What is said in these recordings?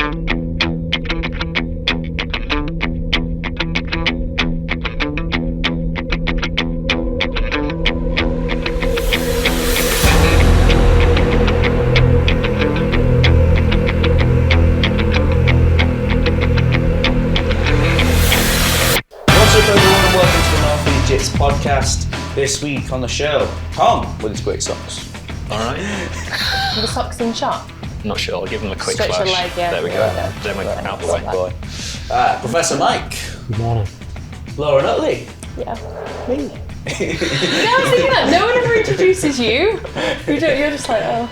Jitz podcast. This week on the show, Tom with his great socks. Alright. The socks in shop? Not sure, I'll give him a quick Stretch flash. Your leg, yeah. There we go. Then we're out the way. Boy. Professor Mike. Good morning. Laura Nutley. Yeah. Me? No, I'm thinking that. No one ever introduces you. You're just like, oh.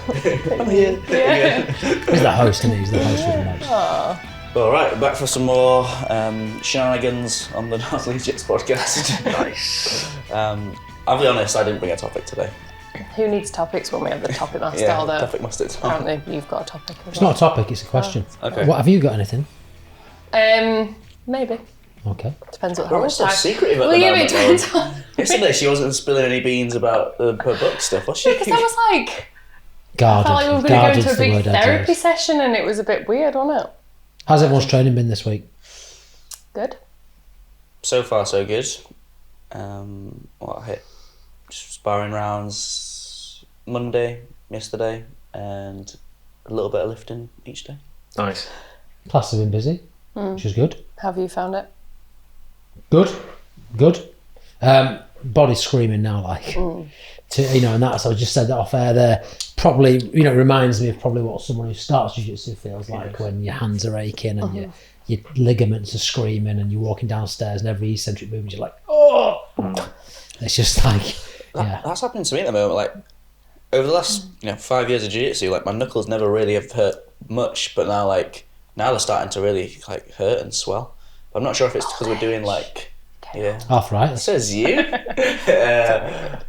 I'm here. Yeah. He's the host, isn't he? He's the host with the most. Oh. All right, back for some more shenanigans on the Nutley Jitz podcast. Nice. I'll be honest, I didn't bring a topic today. Who needs topics when we have the topic master? Yeah, although topic master. apparently you've got a topic. It's not a topic, it's a question. Okay. What, have you got anything? Maybe. Okay. Depends what We're how all much so time. secretive at Well, the yeah, moment. it depends on. Yesterday she wasn't spilling any beans about her book stuff, was she? Because I was like, Guarded. I felt like we were going to go Guarded's into a the big word I'd therapy use. session and it was a bit weird, wasn't it? How's everyone's training been this week? Good. So far, so good. I hit sparring rounds Monday, yesterday, and a little bit of lifting each day. Nice. Classes have been busy, which is good. Have you found it? Good. Body's screaming now, like, and that's, I just said that off air there. Probably, it reminds me of probably what someone who starts jiu-jitsu feels like when your hands are aching and your ligaments are screaming and you're walking downstairs and every eccentric movement you're like, oh! It's just like, yeah. That's happening to me at the moment. Like, over the last 5 years of jiu-jitsu, like my knuckles never really have hurt much, but now they're starting to really like hurt and swell. But I'm not sure if it's because we're doing like, Arthritis. Says you.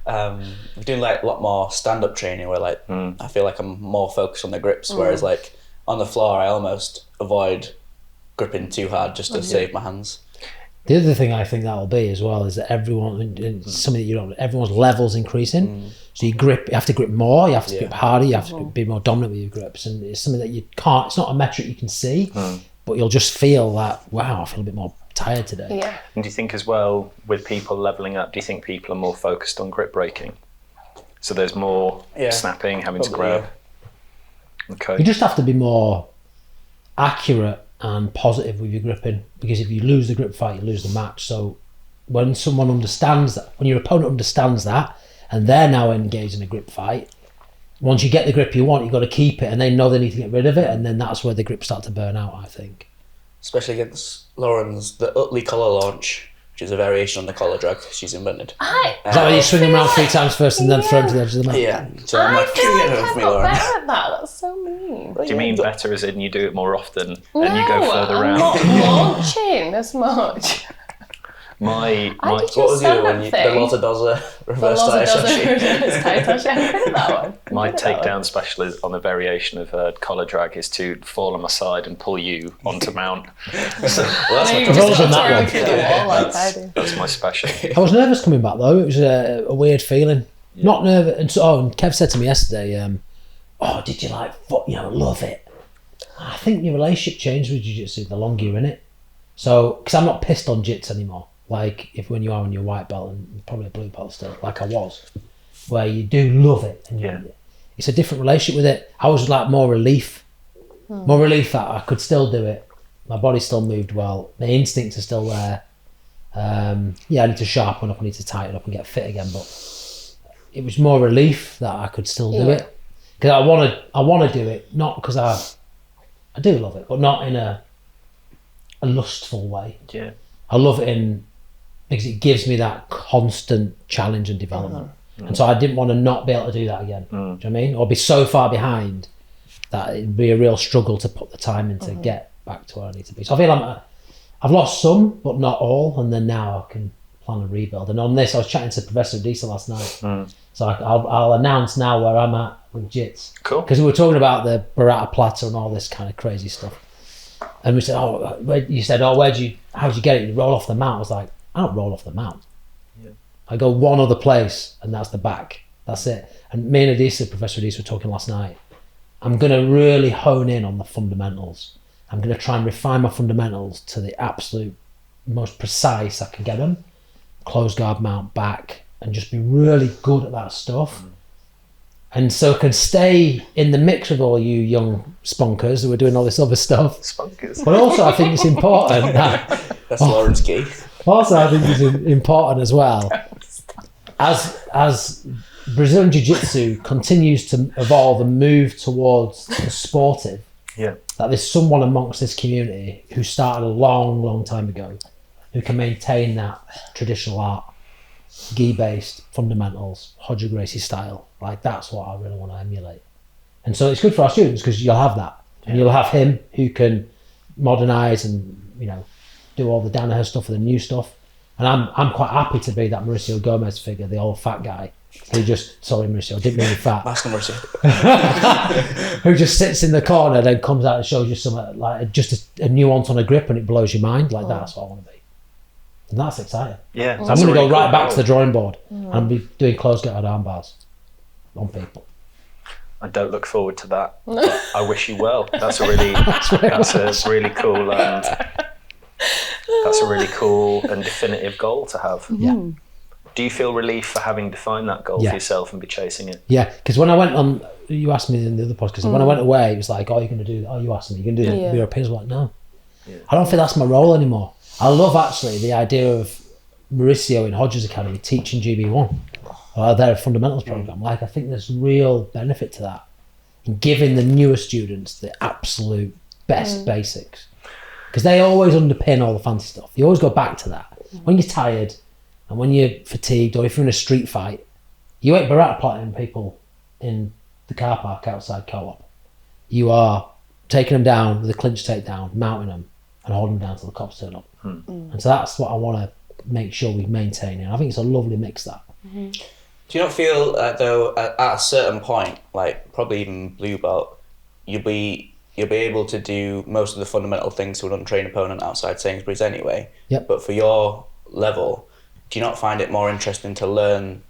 We're doing like a lot more stand-up training where like I feel like I'm more focused on the grips, whereas like on the floor I almost avoid gripping too hard just to save my hands. The other thing I think that'll be as well is that something that you don't, everyone's levels increasing. So you have to grip more, you have to grip harder, you have to be more dominant with your grips, and it's something that you can't. It's not a metric you can see, but you'll just feel that. Wow, I feel a bit more tired today. Yeah. And do you think as well, with people levelling up, do you think people are more focused on grip breaking? So there's more snapping, having to grab. Yeah. Okay. You just have to be more accurate and positive with your gripping, because if you lose the grip fight, you lose the match. So when someone understands that, when your opponent understands that, and they're now engaged in a grip fight, once you get the grip you want, you've got to keep it, and they know they need to get rid of it, and then that's where the grips start to burn out, I think. Especially against Lauren's, the Utley collar launch, which is a variation on the collar drag she's invented. Is that where you swing them around 3 times first and then throw them to the edge of the mat? Yeah. So I'm I like, feel get like it I'm off me, not Lauren. better at that. That's so mean. Do you mean better as in you do it more often and you No, go further I'm round? not launching as much. My did What was the other one? The Lotta Dozza reverse tie Taitoshi. I'm good at that one. My takedown special is on a variation of collar drag is to fall on my side and pull you onto mount. So Well, You that's just Rolls got on that to one. run through the wall like I do. that's my special. I was nervous coming back though. It was a weird feeling. Not nervous. And so, and Kev said to me yesterday, did you love it? I think your relationship changed with jiu-jitsu the longer you're in it. So, because I'm not pissed on jits anymore. Like when you are on your white belt and probably a blue belt still, like I was, where you do love it. And it's a different relationship with it. I was like more relief that I could still do it. My body still moved well. My instincts are still there. I need to sharpen up, I need to tighten up and get fit again. But it was more relief that I could still do it, because I want to do it, not because I do love it, but not in a lustful way. Yeah. I love it because it gives me that constant challenge and development. And so I didn't want to not be able to do that again. Do you know what I mean? Or be so far behind that it'd be a real struggle to put the time in to get back to where I need to be. So I feel I've lost some, but not all. And then now I can plan a rebuild. And on this, I was chatting to Professor Adisa last night. So I'll announce now where I'm at with Jitz. Cool. Because we were talking about the Barata Plata and all this kind of crazy stuff. And we said, how'd you get it? You roll off the mount. I was like, I don't roll off the mount. I go one other place, and that's the back. That's it. And me and Professor Adisa were talking last night. I'm going to really hone in on the fundamentals. I'm going to try and refine my fundamentals to the absolute most precise I can get them. Close guard, mount, back, and just be really good at that stuff. And so I can stay in the mix with all you young sponkers who are doing all this other stuff. Spunkers. But also I think it's important that... That's Lawrence Key. Also I think it's important as well. As Brazilian Jiu-Jitsu continues to evolve and move towards the sportive, that there's someone amongst this community who started a long, long time ago who can maintain that traditional art, gi-based fundamentals, Hodger Gracie style. Like, that's what I really want to emulate. And so it's good for our students because you'll have that. And you'll have him who can modernise and, you know, do all the Danaher stuff and the new stuff. And I'm quite happy to be that Mauricio Gomez figure, the old fat guy who just, sorry Mauricio, I didn't mean fat. That's not Mauricio. Who just sits in the corner, then comes out and shows you something like just a nuance on a grip and it blows your mind. Like, that's what I want to be. And that's exciting. Yeah. So I'm going to go right back to the drawing board and be doing close guard arm bars on people. I don't look forward to that. But I wish you well. That's a really cool. That's a really cool and definitive goal to have. Yeah. Do you feel relief for having defined that goal for yourself and be chasing it? Yeah, because when I went on, you asked me in the other podcast, when I went away, it was like, oh, you're going to do, you asked me, you're going to do the Europeans. I'm like, no. Yeah. I don't think that's my role anymore. I love actually the idea of Mauricio in Hodges Academy teaching GB1, or their fundamentals program. Like, I think there's real benefit to that, in giving the newer students the absolute best basics, because they always underpin all the fancy stuff. You always go back to that. When you're tired and when you're fatigued, or if you're in a street fight, you ain't barat plotting people in the car park outside Co-op. You are taking them down with a clinch takedown, mounting them, and holding them down till the cops turn up. And so that's what I want to make sure we maintain. And I think it's a lovely mix, that. Do you not feel though at a certain point, like probably even blue belt, you'll be able to do most of the fundamental things to an untrained opponent outside Sainsbury's anyway? Yep. But for your level, do you not find it more interesting to learn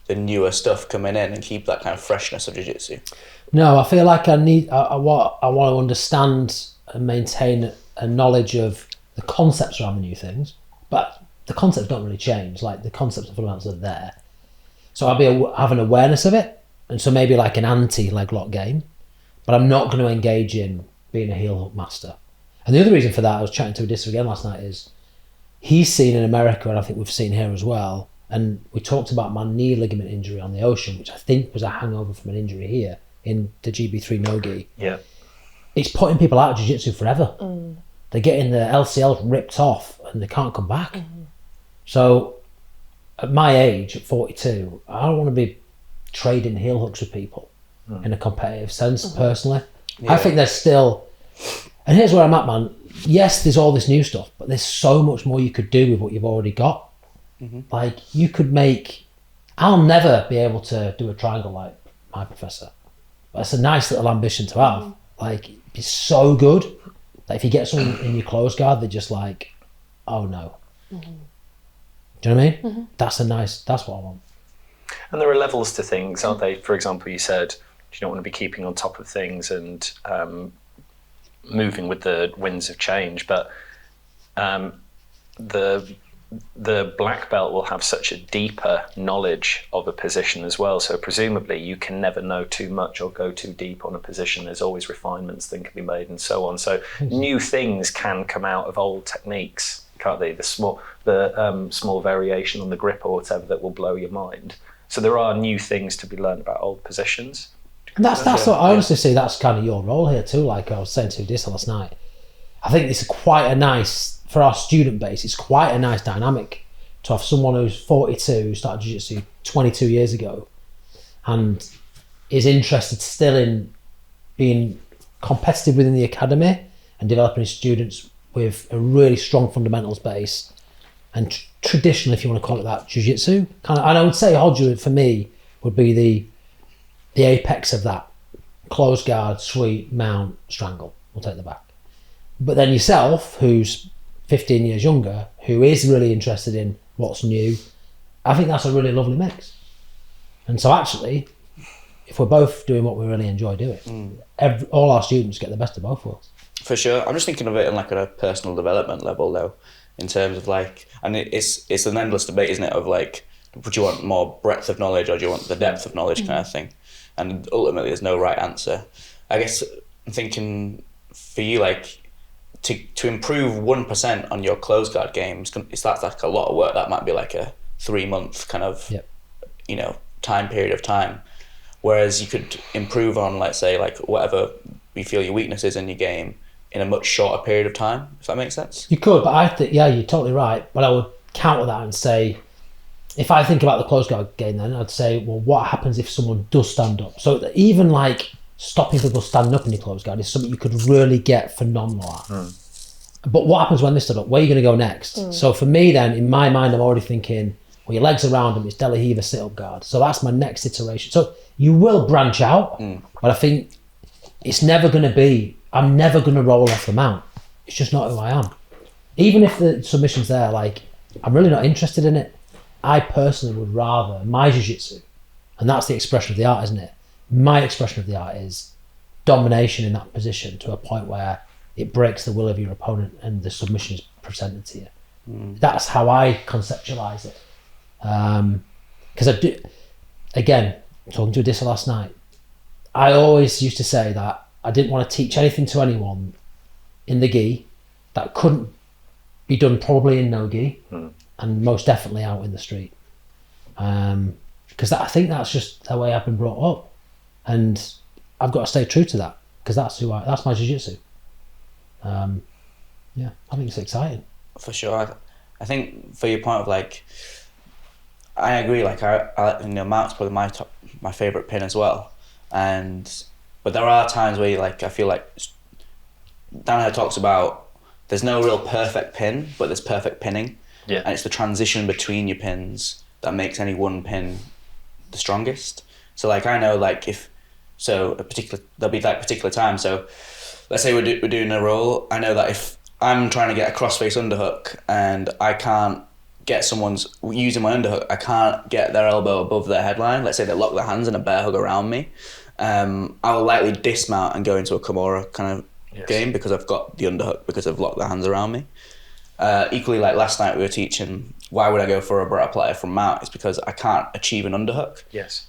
the newer stuff coming in and keep that kind of freshness of jiu-jitsu? No, I feel like I want to understand and maintain a knowledge of the concepts around the new things, but the concepts don't really change. Like, the concepts of fundamentals are there. So I'll have an awareness of it, and so maybe like an anti-leg lock game, but I'm not going to engage in being a heel hook master. And the other reason for that, I was chatting to Odissa again last night, is he's seen in America, and I think we've seen here as well, and we talked about my knee ligament injury on the ocean, which I think was a hangover from an injury here in the GB3 no-gi. Yeah. It's putting people out of jiu-jitsu forever. They're getting the LCL ripped off and they can't come back. So at my age, at 42, I don't want to be trading heel hooks with people in a competitive sense, personally. I think there's still, and here's where I'm at, man. Yes, there's all this new stuff, but there's so much more you could do with what you've already got. Like, you could make, I'll never be able to do a triangle like my professor, but it's a nice little ambition to have. Like, it's so good that if you get someone in your close guard, they're just like, oh no. Do you know what I mean? That's what I want. And there are levels to things, aren't they? For example, you said you don't want to be keeping on top of things and moving with the winds of change, but the black belt will have such a deeper knowledge of a position as well. So presumably you can never know too much or go too deep on a position. There's always refinements that can be made and so on. So new things can come out of old techniques, can't they? The small variation on the grip or whatever that will blow your mind. So there are new things to be learned about old positions. And that's what I honestly see, that's kind of your role here too. Like I was saying to Odissa last night, I think it's quite a nice, for our student base, it's quite a nice dynamic to have someone who's 42, who started jiu-jitsu 22 years ago and is interested still in being competitive within the academy and developing his students with a really strong fundamentals base and traditional, if you want to call it that, jiu-jitsu. And I would say Hodger, for me, would be the apex of that. Close guard, sweep, mount, strangle. We'll take the back. But then yourself, who's 15 years younger, who is really interested in what's new, I think that's a really lovely mix. And so actually, if we're both doing what we really enjoy doing, all our students get the best of both worlds. For sure. I'm just thinking of it in like a personal development level though, in terms of like, and it's an endless debate, isn't it, of like, would you want more breadth of knowledge or do you want the depth of knowledge kind of thing? And ultimately there's no right answer. I guess I'm thinking for you, like, to improve 1% on your closed guard games, that's like a lot of work. That might be like a 3-month kind of, you know, time period of time. Whereas you could improve on, let's say, like whatever you feel your weakness is in your game in a much shorter period of time, if that makes sense. You could, but I think, yeah, you're totally right. But I would counter that and say, if I think about the closed guard game, then I'd say, well, what happens if someone does stand up? So that even like stopping people standing up in your closed guard is something you could really get phenomenal at. But what happens when they stood up? Where are you going to go next? So for me then, in my mind, I'm already thinking, well, your legs around them, it's De La Hiva sit-up guard. So that's my next iteration. So you will branch out, but I think it's never going to be, I'm never going to roll off the mount. It's just not who I am. Even if the submission's there, like, I'm really not interested in it. I personally would rather my jiu-jitsu, and that's the expression of the art, isn't it? My expression of the art is domination in that position to a point where it breaks the will of your opponent and the submission is presented to you. That's how I conceptualize it. Because I do, again, talking to Adissa last night, I always used to say that I didn't want to teach anything to anyone in the gi that couldn't be done probably in no gi and most definitely out in the street. Because I think that's just the way I've been brought up, and I've got to stay true to that because that's my jiu-jitsu. Yeah, I think it's exciting. For sure. I think for your point of like, I agree. Like I you know, Mount's probably my favorite pin as well. But there are times where like I feel like Danaher talks about there's no real perfect pin, but there's perfect pinning. Yeah. And it's the transition between your pins that makes any one pin the strongest. So like I know like there'll be like particular time. So let's say we're doing a roll. I know that if I'm trying to get a crossface underhook and I can't get someone's using my underhook, I can't get their elbow above their headline. Let's say they lock their hands in a bear hug around me. I'll likely dismount and go into a Kimura kind of game because I've got the underhook because I've locked their hands around me. Equally, like last night we were teaching, why would I go for a Barretta player from Mount? It's because I can't achieve an underhook. Yes.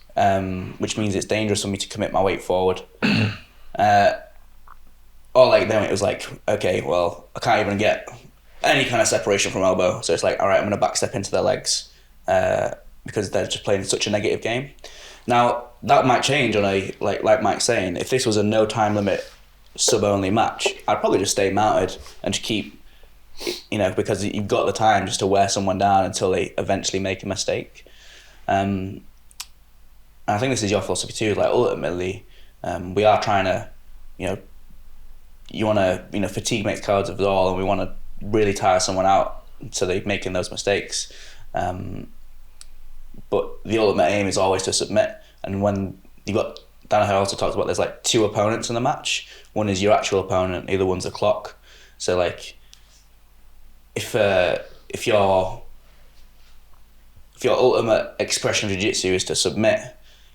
Which means it's dangerous for me to commit my weight forward. Or like then it was like, okay, well, I can't even get any kind of separation from elbow. So it's like, all right, I'm going to backstep into their legs because they're just playing such a negative game. Now, that might change on like Mike's saying, if this was a no time limit sub-only match, I'd probably just stay mounted and just keep, you know, because you've got the time just to wear someone down until they eventually make a mistake. And I think this is your philosophy too, like ultimately, we are trying to, you know, fatigue makes cowards of all, and we want to really tire someone out so they're making those mistakes. But the ultimate aim is always to submit. And when you've got, Danaher also talks about there's like 2 opponents in the match. One is your actual opponent, the other one's the clock. So like, if your ultimate expression of jiu-jitsu is to submit,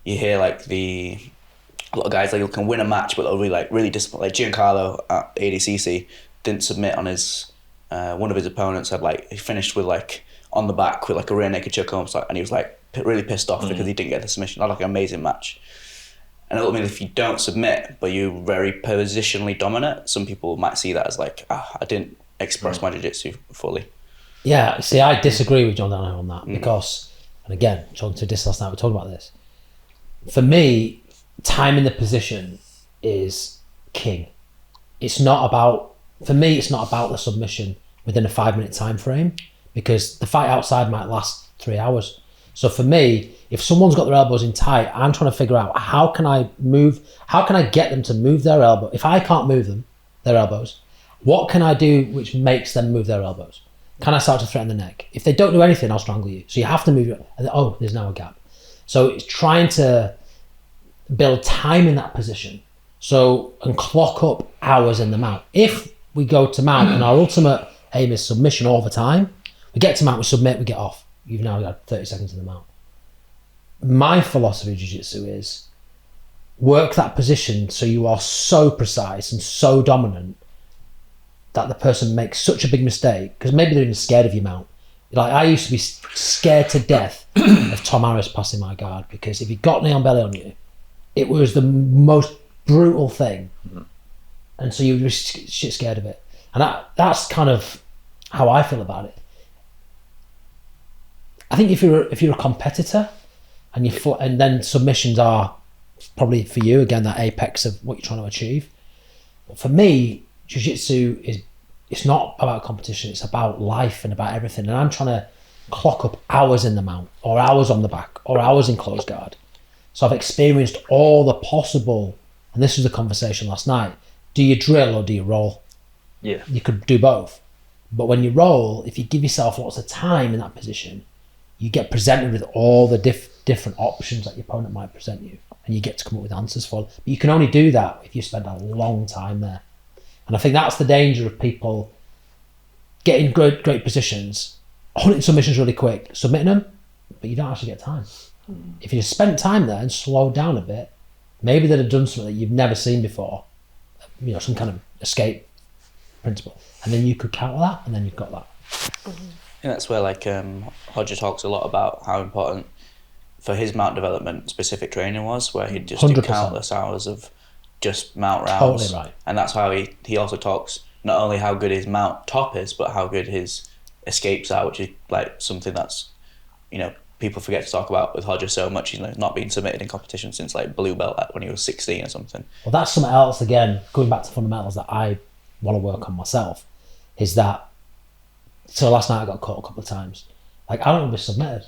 you hear like a lot of guys like can win a match, but they'll really disappoint. Like Giancarlo at ADCC didn't submit on his one of his opponents he finished with like on the back with like a rear naked choke arm, and he was like really pissed off because he didn't get the submission. Not like an amazing match. And ultimately, if you don't submit but you're very positionally dominant, some people might see that as like, I didn't express my jiu-jitsu fully. Yeah, see, I disagree with John Danaher on that because, and again, talking to Dis last night, we talked about this. For me, time in the position is king. It's not about the submission within a 5-minute time frame because the fight outside might last 3 hours. So for me, if someone's got their elbows in tight, I'm trying to figure out how can I get them to move their elbow? If I can't move their elbows, what can I do which makes them move their elbows? Can I start to threaten the neck? If they don't do anything, I'll strangle you. So you have to move your, there's now a gap. So it's trying to build time in that position. So, and clock up hours in the mount. If we go to mount and our ultimate aim is submission all the time, we get to mount, we submit, we get off. You've now got 30 seconds in the mount. My philosophy of jiu-jitsu is work that position so you are so precise and so dominant that the person makes such a big mistake, because maybe they're even scared of your mount. Like, I used to be scared to death of Tom Harris passing my guard, because if he got knee on belly on you, it was the most brutal thing. And so you were just shit scared of it. And that's kind of how I feel about it. I think if you're a competitor and then submissions are probably for you, again, that apex of what you're trying to achieve. But for me, jiu-jitsu it's not about competition, it's about life and about everything. And I'm trying to clock up hours in the mount, or hours on the back, or hours in close guard. So I've experienced all the possible, and this was the conversation last night, do you drill or do you roll? Yeah. You could do both. But when you roll, if you give yourself lots of time in that position, you get presented with all the different options that your opponent might present you, and you get to come up with answers for them. But you can only do that if you spend a long time there. And I think that's the danger of people getting great positions, hunting submissions really quick, submitting them, but you don't actually get time. If you spent time there and slowed down a bit, maybe they'd have done something that you've never seen before, some kind of escape principle, and then you could counter that, and then you've got that. I think that's where Hodger talks a lot about how important for his mount development specific training was, where he'd just do 100%. countless hours of just mount rounds. Totally right. And that's how he also talks not only how good his mount top is, but how good his escapes are, which is like something that's, people forget to talk about with Hodger so much. He's not been submitted in competition since like blue belt when he was 16 or something. Well, that's something else, again, going back to fundamentals that I want to work on myself, is that, so last night I got caught a couple of times. Like, I don't want to be submitted.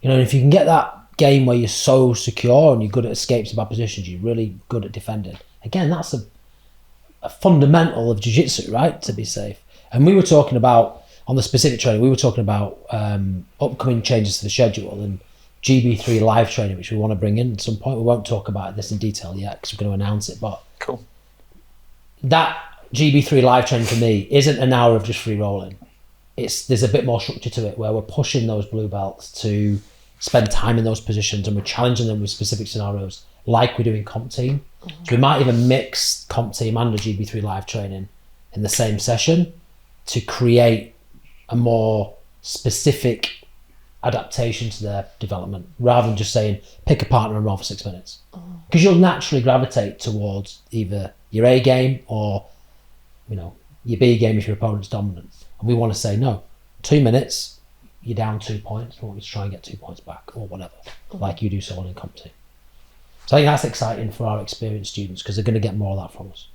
If you can get that game where you're so secure and you're good at escapes and bad positions, you're really good at defending. Again, that's a fundamental of jiu-jitsu, right? To be safe. And we were talking about, on the specific training, we were talking about upcoming changes to the schedule and GB3 live training, which we want to bring in at some point. We won't talk about this in detail yet because we're going to announce it, but Cool. That GB3 live training for me isn't an hour of just free rolling. There's a bit more structure to it, where we're pushing those blue belts to spend time in those positions, and we're challenging them with specific scenarios like we do in comp team. So we might even mix comp team and the GB3 live training in the same session to create a more specific adaptation to their development, rather than just saying pick a partner and roll for 6 minutes, because you'll naturally gravitate towards either your A game or your B game if your opponent's dominant. And we want to say, no, 2 minutes, you're down 2 points, we want you to try and get 2 points back, or whatever, like you do so on in comp team. So I think that's exciting for our experienced students, because they're going to get more of that from us.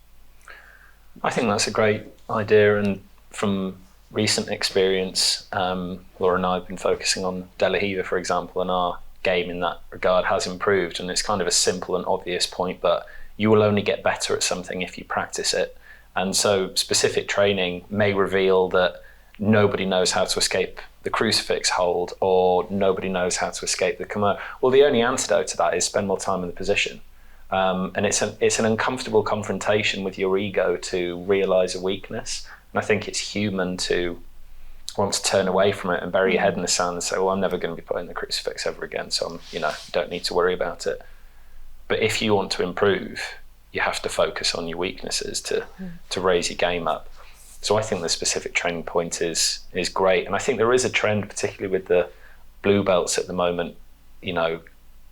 I think that's a great idea, and from recent experience, Laura and I have been focusing on De La Riva, for example, and our game in that regard has improved. And it's kind of a simple and obvious point, but you will only get better at something if you practice it. And so specific training may reveal that nobody knows how to escape the crucifix hold, or nobody knows how to escape the Kamo. Well, the only antidote to that is spend more time in the position. And it's an uncomfortable confrontation with your ego to realise a weakness. And I think it's human to want to turn away from it and bury your head in the sand and say, well, I'm never going to be putting the crucifix ever again, so don't need to worry about it. But if you want to improve, you have to focus on your weaknesses to raise your game up. So I think the specific training point is great. And I think there is a trend, particularly with the blue belts at the moment,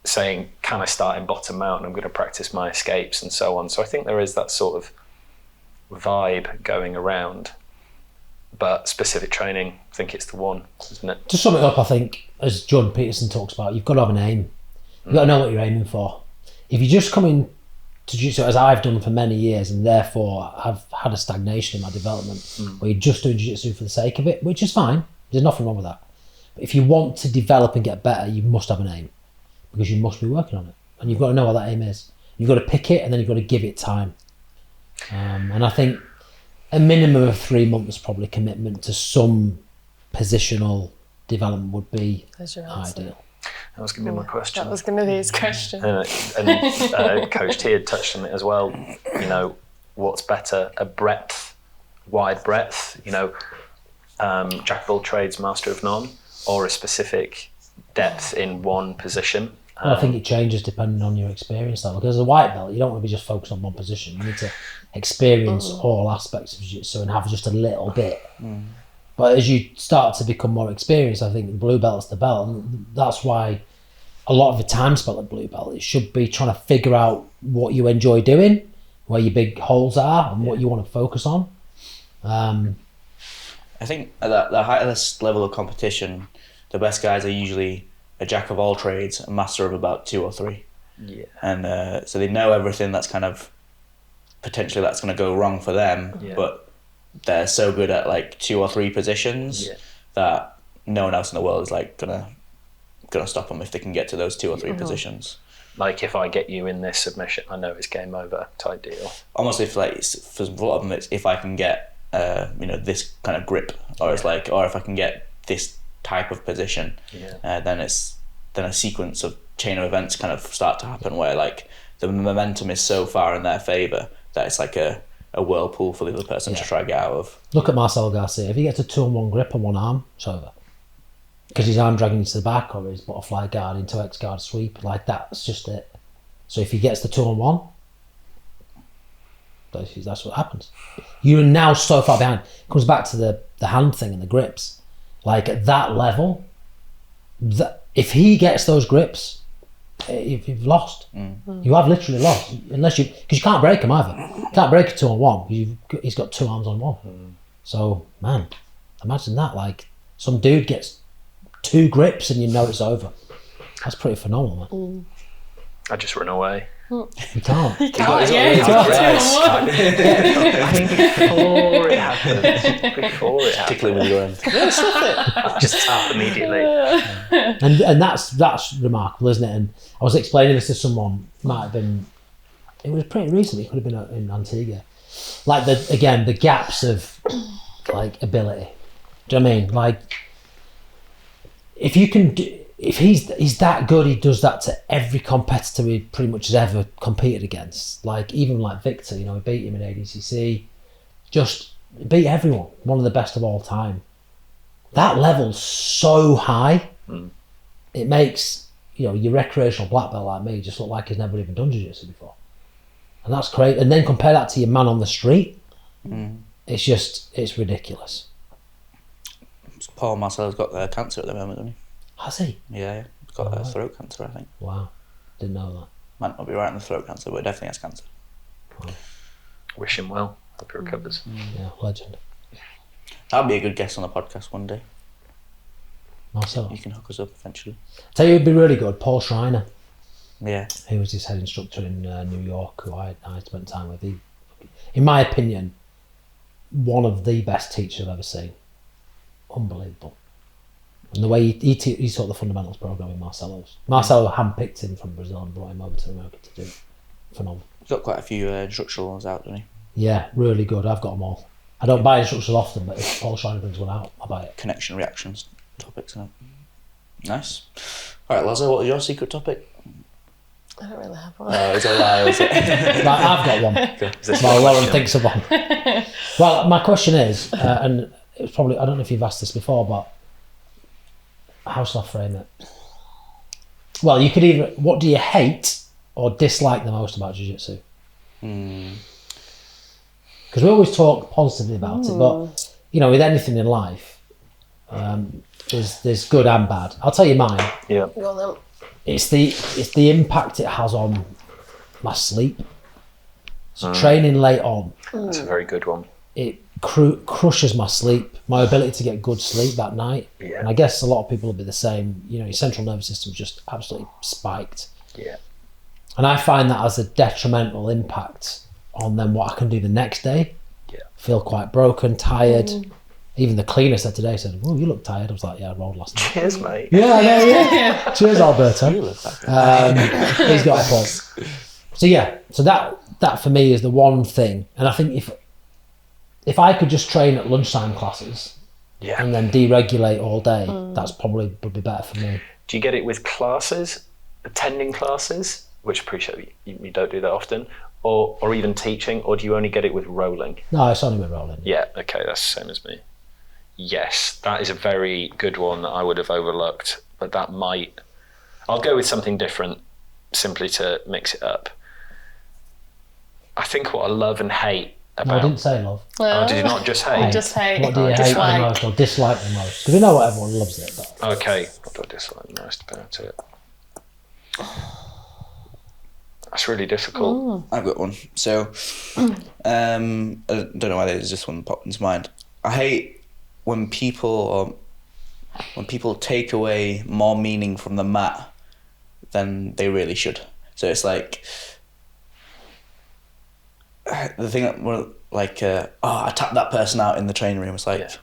saying, can I start in bottom mount and I'm going to practice my escapes and so on. So I think there is that sort of vibe going around. But specific training, I think it's the one, isn't it? To sum it up, I think, as Jordan Peterson talks about, you've got to have an aim. You've got to know what you're aiming for. If you just come in to jiu-jitsu, as I've done for many years, and therefore I've had a stagnation in my development, where you're just doing jiu-jitsu for the sake of it, which is fine. There's nothing wrong with that. But if you want to develop and get better, you must have an aim, because you must be working on it. And you've got to know what that aim is. You've got to pick it, and then you've got to give it time. And I think a minimum of 3 months probably commitment to some positional development would be ideal. That was going to be my question. That was going to be his question. And Coach T had touched on it as well. What's better, a wide breadth, jack of all trades, master of none, or a specific depth in one position? Well, I think it changes depending on your experience level. Because as a white belt, you don't want to be just focused on one position. You need to experience all aspects of jiu-jitsu and have just a little bit. But as you start to become more experienced, I think blue belt's the belt, and that's why a lot of the time spent at blue belt, it should be trying to figure out what you enjoy doing, where your big holes are, and what you want to focus on. I think at the highest level of competition, the best guys are usually a jack of all trades, a master of about 2 or 3. Yeah. And so they know everything that's kind of potentially that's going to go wrong for them, but they're so good at like 2 or 3 positions that no one else in the world is like gonna stop them if they can get to those 2 or 3 positions. Like if I get you in this submission, I know it's game over type deal. Almost if like for a lot of them, it's if I can get this kind of grip, or it's like, or if I can get this type of position, then a sequence of chain of events kind of start to happen where like the momentum is so far in their favour that it's like a whirlpool for the other person to try to get out of. Look at Marcelo Garcia. If he gets a 2-on-1 grip on one arm, it's over. Because his arm dragging to the back, or his butterfly guard into X guard sweep, like that's just it. So if he gets the 2-on-1, that's what happens. You're now so far behind. It comes back to the hand thing and the grips. Like at that level, if he gets those grips, you've lost. You have literally lost, because you can't break him either. You can't break a 2-on-1 because he's got 2 arms on one. So man, imagine that. Like some dude gets 2 grips and you know it's over. That's pretty phenomenal, man. I just run away. You can't. You can't, yeah. I mean, before it happens. Particularly with your end. Just up immediately. And that's remarkable, isn't it? And I was explaining this to someone. It was pretty recent. It could have been in Antigua. Like the gaps of like ability. Do you know what I mean? Like if you can if he's that good, he does that to every competitor he pretty much has ever competed against. Like even like Victor, he beat him in ADCC. Just beat everyone. One of the best of all time. That level's so high. It makes your recreational black belt like me just look like he's never even done jiu-jitsu before. And that's great. And then compare that to your man on the street. It's ridiculous. Paul Marcelo's got cancer at the moment, doesn't he? Has he? Yeah. He's got throat cancer, I think. Wow. Didn't know that. Might not be right in the throat cancer, but definitely has cancer. Wow. Wish him well. Hope he recovers. Yeah, legend. That'd be a good guest on the podcast one day. Marcelo. You can hook us up eventually. Tell you, it'd be really good. Paul Schreiner. Yeah. He was his head instructor in New York, who I spent time with. He, in my opinion, one of the best teachers I've ever seen. Unbelievable. And the way he taught the fundamentals program in Marcelo's. Marcelo handpicked him from Brazil and brought him over to America to do. Phenomenal. He's got quite a few instructional ones out, doesn't he? Yeah, really good. I've got them all. I don't buy instructions often, but if Paul Schreiner brings one out, I buy it. Connection reactions topics, isn't it? Nice. All right, Lazo, what was your secret topic? I don't really have one. It's a lie, is it? Right, I've got one. Is this Well, your Lauren question? thinks of one. Well, my question is, and it's probably, I don't know if you've asked this before, but how shall I frame it? Well, you could either, what do you hate or dislike the most about jiu-jitsu? Because we always talk positively about it, but with anything in life, there's good and bad. I'll tell you mine. Yeah. Go on then. It's the impact it has on my sleep. So training late on, That's a very good one. it crushes my sleep, my ability to get good sleep that night. Yeah. And I guess a lot of people will be the same. Your central nervous system's just absolutely spiked. Yeah. And I find that has a detrimental impact on then what I can do the next day. Yeah. Feel quite broken, tired. Even the cleaner said today, "Oh, you look tired." I was like, "Yeah, I rolled last night." Cheers, mate. Yeah. Cheers, Alberto. He's got a point. So that for me is the one thing. And I think if I could just train at lunchtime classes and then deregulate all day, that's probably would be better for me. Do you get it with classes, attending classes, which I appreciate you don't do that often, or even teaching, or do you only get it with rolling? No, it's only with rolling. Yeah, okay, that's the same as me. Yes, that is a very good one that I would have overlooked, but that might I'll go with something different, simply to mix it up. I think what I love and hate about... No, I didn't say love. Oh, did you not just hate? Just hate. What do you hate Dislike. the most or dislike the most? Because we know what everyone loves it. But Okay, what do I dislike the most about it? That's really difficult. I've got one. So, I don't know why there's just one that popped into mind. I hate when people take away more meaning from the mat than they really should. So it's like the thing that we're like, I tapped that person out in the training room. It's like, Yeah.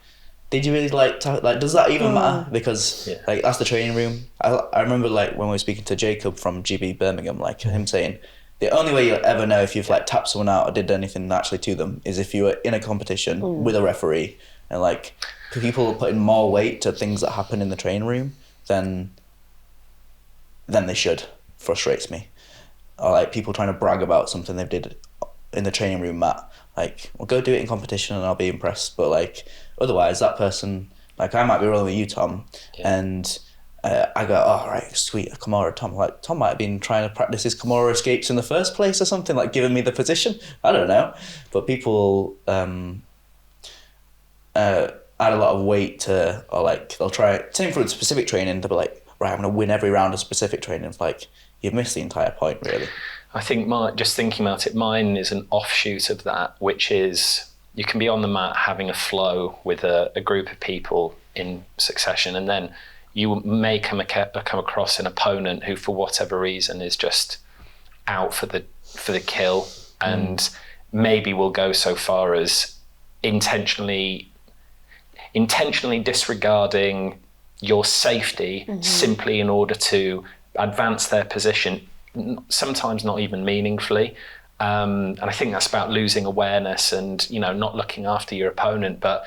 did you really does that even matter? Because Yeah. like that's the training room. I remember like when we were speaking to Jacob from GB Birmingham, like him saying, the only way you'll ever know if you've like tapped someone out or did anything actually to them is if you were in a competition with a referee, and like people are putting more weight to things that happen in the training room than they should. Frustrates me. Or like people trying to brag about something they did in the training room, Matt. Like, well, go do it in competition and I'll be impressed. But like, otherwise, that person, like, I might be rolling with you, Tom, and I go, oh, right, sweet, Kimura, Tom. Like, Tom might have been trying to practice his Kimura escapes in the first place or something, like giving me the position. I don't know. But people add a lot of weight to, or like, they'll try, same for specific training, they'll be like, right, I'm going to win every round of specific training. It's like, you've missed the entire point, really. I think just thinking about it, mine is an offshoot of that, which is you can be on the mat having a flow with a group of people in succession, and then you may come across an opponent who, for whatever reason, is just out for the kill, and maybe will go so far as intentionally disregarding your safety simply in order to advance their position, sometimes not even meaningfully. And I think that's about losing awareness and, not looking after your opponent. But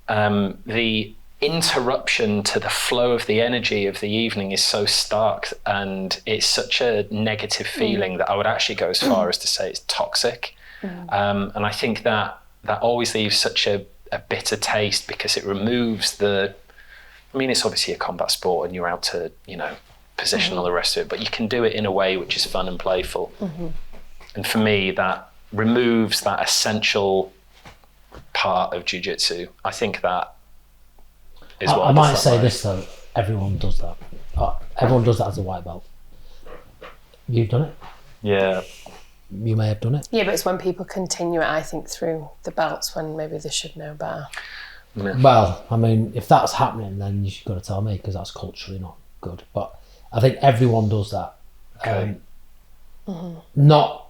the interruption to the flow of the energy of the evening is so stark, and it's such a negative feeling that I would actually go as far as to say it's toxic. And I think that always leaves such a bitter taste, because it removes it's obviously a combat sport and you're out to, position all the rest of it, but you can do it in a way which is fun and playful. And for me, that removes that essential part of jiu-jitsu. I think that is what I might say this though, everyone does that. Everyone does that as a white belt. You've done it. Yeah. You may have done it. Yeah, but it's when people continue it, I think, through the belts when maybe they should know better. Yeah. Well, if that's happening, then you've got to tell me, because that's culturally not good. But I think everyone does that. Okay. Not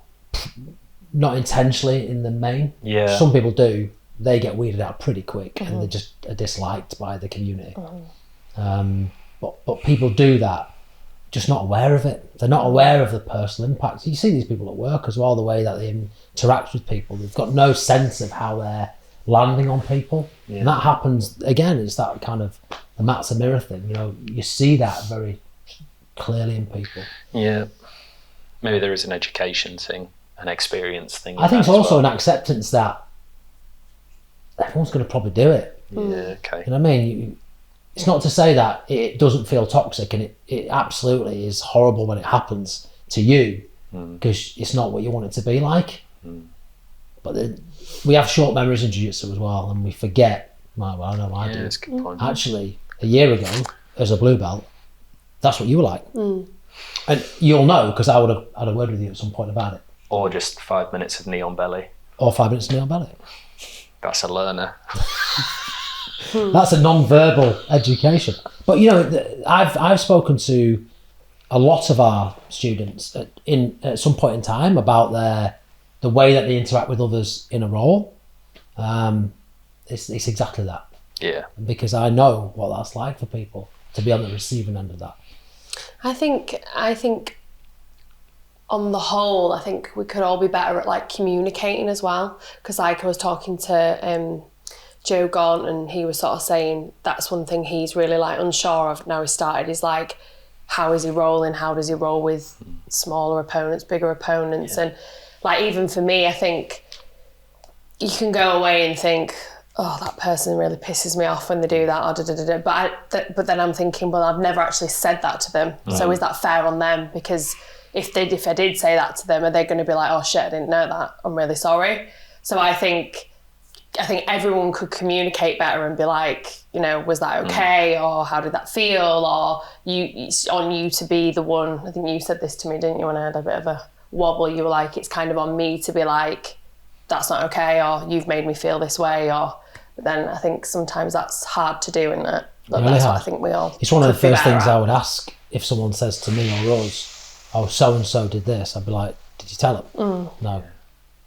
intentionally in the main. Yeah. Some people do. They get weeded out pretty quick, and they just are disliked by the community. But people do that, just not aware of it. They're not aware of the personal impact. You see these people at work as well, the way that they interact with people. They've got no sense of how they're landing on people. Yeah. And that happens, again, it's that kind of, the mat's a mirror thing. You see that very clearly in people. Yeah. Maybe there is an education thing, an experience thing. I think it's also well. an acceptance that everyone's going to probably do it. Yeah, okay. You know what I mean? It's not to say that it doesn't feel toxic, and it absolutely is horrible when it happens to you, because it's not what you want it to be like. But we have short memories in jiu-jitsu as well, and we forget. Well, I know I do. That's a good point. Actually, a year ago, as a blue belt, that's what you were like. And you'll know, because I would have had a word with you at some point about it. Or just 5 minutes of knee on belly. Or 5 minutes of knee on belly. That's a learner. That's a non-verbal education. But I've spoken to a lot of our students at some point in time about the way that they interact with others in a role. It's exactly that. Yeah. Because I know what that's like for people to be on the receiving end of that. I think on the whole, I think we could all be better at like communicating as well. Because like I was talking to Joe Gaunt, and he was sort of saying that's one thing he's really like unsure of now he started, is like, how is he rolling? How does he roll with smaller opponents, bigger opponents? And like, even for me, I think you can go away and think, oh, that person really pisses me off when they do that, or da-da-da-da. But then I'm thinking, well, I've never actually said that to them. So is that fair on them? Because if I did say that to them, are they going to be like, oh shit, I didn't know that, I'm really sorry? So I think everyone could communicate better and be like, you know, was that okay? Or how did that feel? Or it's on you to be the one. I think you said this to me, didn't you, when I had a bit of a wobble? You were like, it's kind of on me to be like, that's not okay, or you've made me feel this way, but then I think sometimes that's hard to do, isn't it? But really that's hard. what I think we all. It's one of the could be first things better I at. would ask if someone says to me or us, "Oh, so and so did this." I'd be like, "Did you tell them?" No.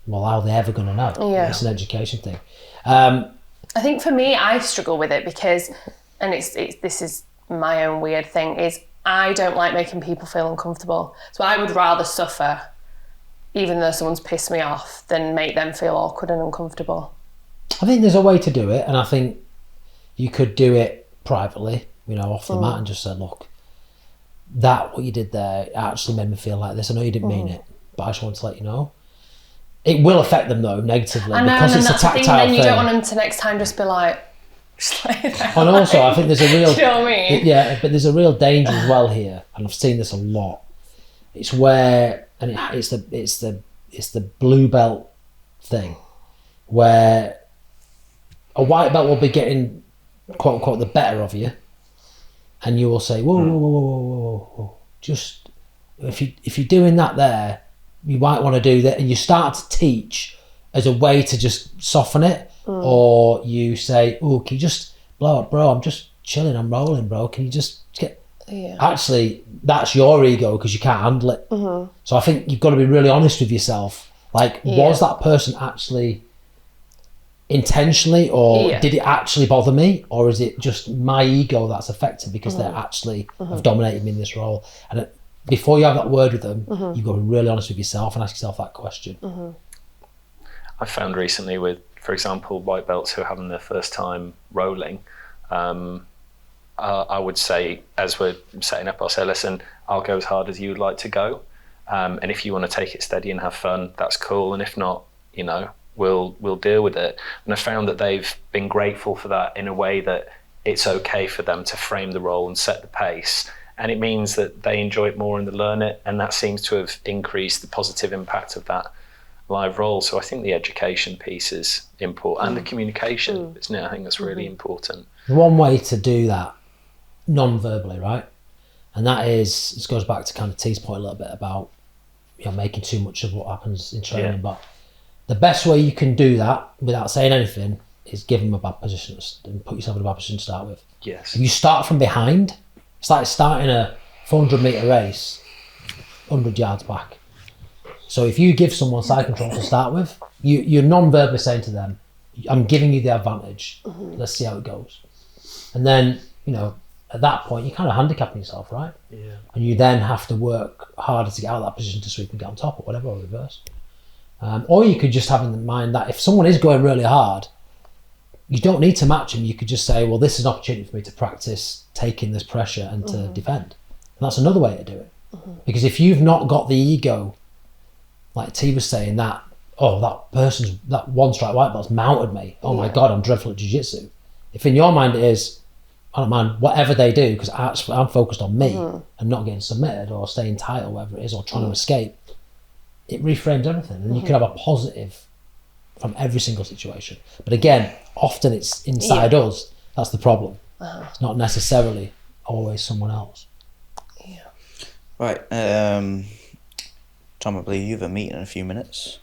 Well, how are they ever going to know? Yeah. It's an education thing. I think for me, I struggle with it because, and this is my own weird thing, is I don't like making people feel uncomfortable. So I would rather suffer, even though someone's pissed me off, than make them feel awkward and uncomfortable. I think there's a way to do it, and I think you could do it privately, you know, off the mat, and just say, look, what you did there actually made me feel like this. I know you didn't mean it, but I just want to let you know. It will affect them though negatively because it's a tactile Then you thing. don't want them to next time just be like, just lay there. And also, I think there's a real, Do you know what I mean? yeah, but there's a real danger as well here, and I've seen this a lot. It's where, and it's the blue belt thing, where a white belt will be getting quote unquote the better of you, and you will say, whoa, just if you're doing that there, you might want to do that, and you start to teach as a way to just soften it, or you say, oh, can you just blow up, bro? I'm just chilling, I'm rolling, bro. Can you just get? Yeah. Actually, that's your ego because you can't handle it. So I think you've got to be really honest with yourself. Like, was that person actually intentionally, or did it actually bother me, or is it just my ego that's affected because they're actually have dominated me in this role? And before you have that word with them, you've got to be really honest with yourself and ask yourself that question. I found recently with, for example, white belts who are having their first time rolling, I would say, as we're setting up, I'll say, listen, I'll go as hard as you would like to go. And if you want to take it steady and have fun, that's cool. And if not, you know, we'll deal with it. And I found that they've been grateful for that in a way that it's okay for them to frame the role and set the pace. And it means that they enjoy it more and they learn it. And that seems to have increased the positive impact of that live role. So I think the education piece is important, and the communication, isn't it? I think that's really important. One way to do that non-verbally, right? And that is, this goes back to kind of T's point a little bit about, you know, making too much of what happens in training. But the best way you can do that without saying anything is give them a bad position and put yourself in a bad position to start with. Yes. If you start from behind, it's like starting a 400 metre race 100 yards back. So if you give someone side control to start with, you're non-verbally saying to them, I'm giving you the advantage. Let's see how it goes. And then, you know, at that point, you're kind of handicapping yourself, right? Yeah. And you then have to work harder to get out of that position to sweep and get on top or whatever, or reverse. Or you could just have in mind that if someone is going really hard, you don't need to match them. You could just say, well, this is an opportunity for me to practice taking this pressure and to defend. And that's another way to do it. Because if you've not got the ego, like T was saying, that, oh, that one strike white belt's mounted me. Oh my God, I'm dreadful at jiu-jitsu. If in your mind it is, I don't mind whatever they do because I'm focused on me and not getting submitted or staying tight or whatever it is or trying to escape, it reframes everything. And you could have a positive from every single situation. But again, often it's inside us. That's the problem. It's not necessarily always someone else. Yeah. Right. Tom, I believe you have a meeting in a few minutes.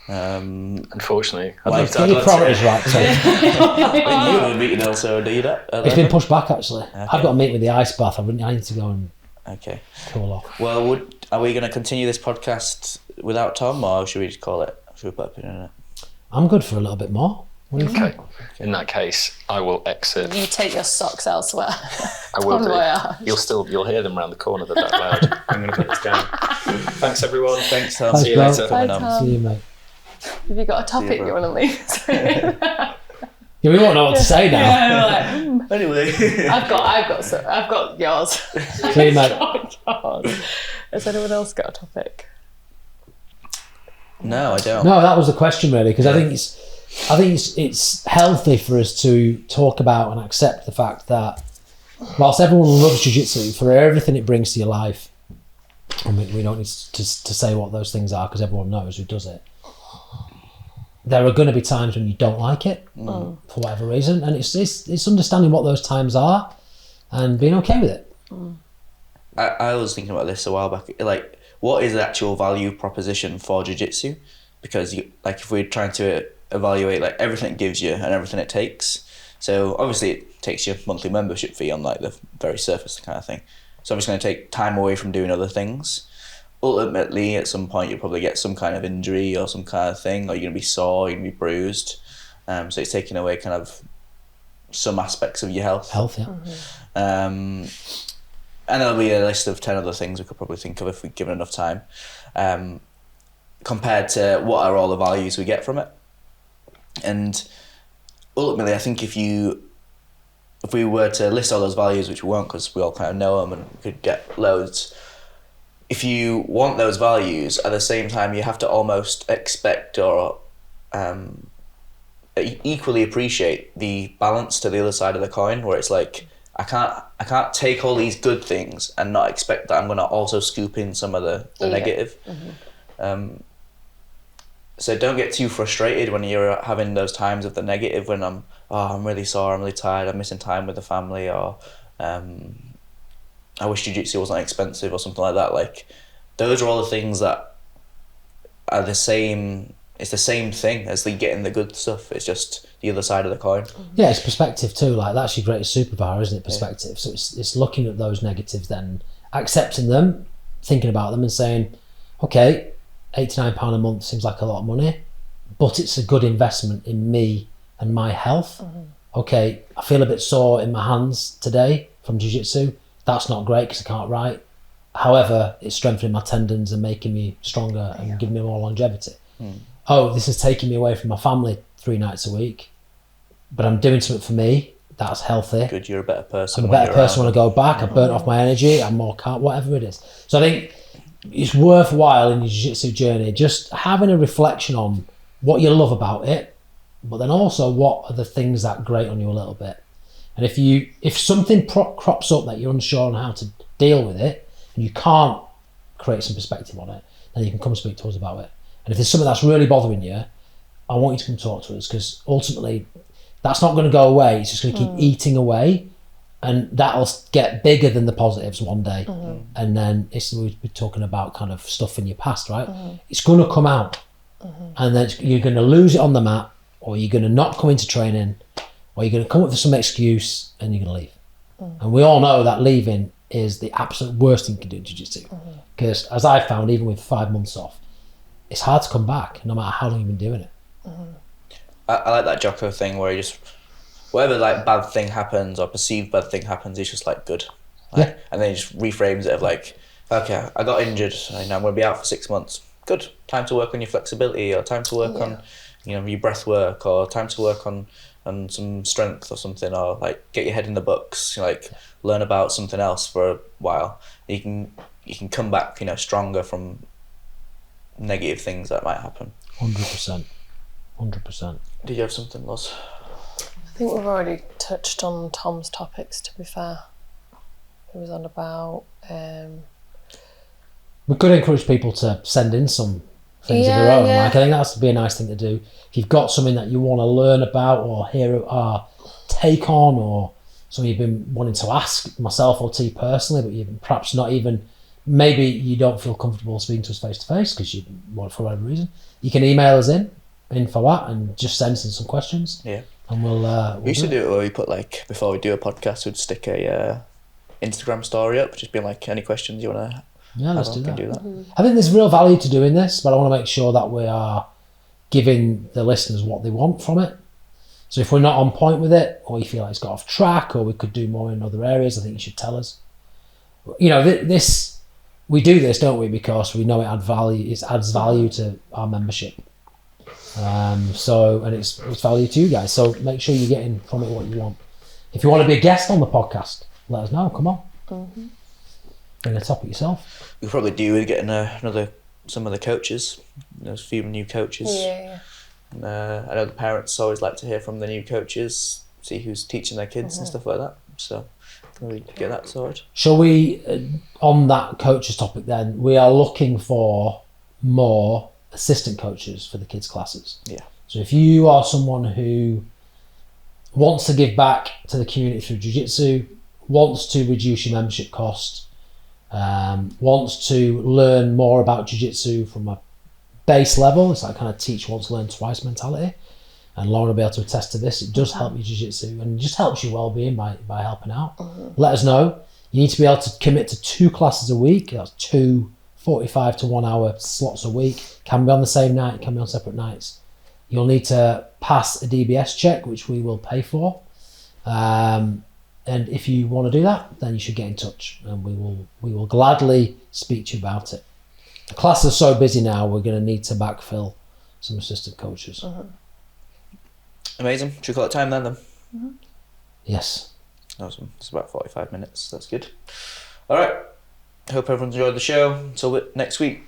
Unfortunately, I'd Why? love to. Get your priorities right. So You have a meeting also, do you? it's been pushed back actually. I've got a meeting with the ice bath. I need to go and Okay. cool off. Well, are we going to continue this podcast without Tom, or should we just call it? Should we put a pin in it? I'm good for a little bit more. What do you Okay. think? In that case, I will exit. You take your socks elsewhere. I will Bon do. voyage. You'll hear them around the corner. They're that loud. I'm going to put this down. Thanks, everyone. Thanks, Tom. Thanks, See you bro. later. Bye, Coming on. Tom. See you, mate. Have you got a topic bro. you want to leave? Yeah, we won't know what to say now. Yeah, we're like, Anyway. I've got yours. See you, mate. Yours. Has anyone else got a topic? No, I don't. No, that was the question really, because I think it's I think it's healthy for us to talk about and accept the fact that whilst everyone loves jiu-jitsu for everything it brings to your life, and we don't need to say what those things are because everyone knows who does it, there are going to be times when you don't like it for whatever reason, and it's understanding what those times are and being okay with it. I was thinking about this a while back, like, what is the actual value proposition for jiu-jitsu? Because if we're trying to evaluate like everything it gives you and everything it takes, so obviously it takes your monthly membership fee on like the very surface kind of thing, so it's going to take time away from doing other things. Ultimately, at some point you'll probably get some kind of injury or some kind of thing, or you're going to be sore, you're going to be bruised, so it's taking away kind of some aspects of your health. And there'll be a list of 10 other things we could probably think of if we given enough time, compared to what are all the values we get from it. And ultimately, I think if we were to list all those values, which we won't because we all kind of know them and we could get loads, if you want those values, at the same time you have to almost expect or equally appreciate the balance to the other side of the coin, where it's like, I can't take all these good things and not expect that I'm going to also scoop in some of the negative. So don't get too frustrated when you're having those times of the negative, when I'm really sore, I'm really tired, I'm missing time with the family, or I wish jiu-jitsu wasn't expensive or something like that. Like, those are all the things that are the same. It's the same thing as getting the good stuff. It's just the other side of the coin. Yeah, it's perspective too. Like, that's your greatest superpower, isn't it? Perspective. So it's looking at those negatives, then accepting them, thinking about them, and saying, okay, £89 a month seems like a lot of money, but it's a good investment in me and my health. Okay, I feel a bit sore in my hands today from jiu-jitsu. That's not great because I can't write. However, it's strengthening my tendons and making me stronger and giving me more longevity. Oh, this is taking me away from my family 3 nights a week, but I'm doing something for me. That's healthy. Good, you're a better person. I'm a better person when I go back. I've burnt off my energy. I'm more calm, whatever it is. So I think it's worthwhile in your jiu-jitsu journey just having a reflection on what you love about it, but then also what are the things that grate on you a little bit. And if something crops up that you're unsure on how to deal with it, and you can't create some perspective on it, then you can come speak to us about it. And if there's something that's really bothering you, I want you to come talk to us, because ultimately that's not going to go away. It's just going to keep eating away, and that'll get bigger than the positives one day. And then we're talking about kind of stuff in your past, right? It's going to come out, and then you're going to lose it on the mat, or you're going to not come into training, or you're going to come up with some excuse and you're going to leave. And we all know that leaving is the absolute worst thing you can do in jiu-jitsu, because as I found, even with 5 months off, it's hard to come back no matter how long you've been doing it. I like that Jocko thing where he just, whatever like bad thing happens or perceived bad thing happens, he's just like, good. Like, and then he just reframes it of like, okay, I got injured, I'm going to be out for 6 months. Good. Time to work on your flexibility, or time to work on, your breath work, or time to work on some strength or something, or like get your head in the books, like learn about something else for a while. You can come back, stronger from negative things that might happen. 100%. Did you have something, Loz? I think we've already touched on Tom's topics, to be fair. It was on about... We could encourage people to send in some things of their own. Like, I think that's be a nice thing to do. If you've got something that you want to learn about or hear our take on, or something you've been wanting to ask myself or T personally, but you've perhaps not even... Maybe you don't feel comfortable speaking to us face to face because you want, for whatever reason, you can email us in info at, and just send us in some questions. Yeah. And we'll we used to do it where we put, like, before we do a podcast, we'd stick a Instagram story up, just being like, any questions you want to... Yeah, let's do that. I think there's real value to doing this, but I want to make sure that we are giving the listeners what they want from it. So if we're not on point with it, or you feel like it's got off track, or we could do more in other areas, I think you should tell us. We do this, don't we, because we know it adds value to our membership. And it's value to you guys. So make sure you're getting from it what you want. If you want to be a guest on the podcast, let us know. Come on. Bring a topic yourself. We probably do with getting some of the coaches. There's a few new coaches. I know the parents always like to hear from the new coaches, see who's teaching their kids and stuff like that. So can we get that sorted? Shall we, on that coaches topic then, we are looking for more assistant coaches for the kids' classes. Yeah. So if you are someone who wants to give back to the community through jiu-jitsu, wants to reduce your membership cost, wants to learn more about jiu-jitsu from a base level, it's that kind of teach once, learn twice mentality, and Lauren will be able to attest to this, it does help your jiu-jitsu and just helps your well-being by helping out. Let us know. You need to be able to commit to 2 classes a week. That's 2 45 to 1 hour slots a week. Can be on the same night, can be on separate nights. You'll need to pass a DBS check, which we will pay for. And if you want to do that, then you should get in touch and we will gladly speak to you about it. The classes are so busy now, we're going to need to backfill some assistant coaches. Amazing. Should we call it time then? Yes. Awesome. It's about 45 minutes. That's good. All right. Hope everyone's enjoyed the show. Until next week.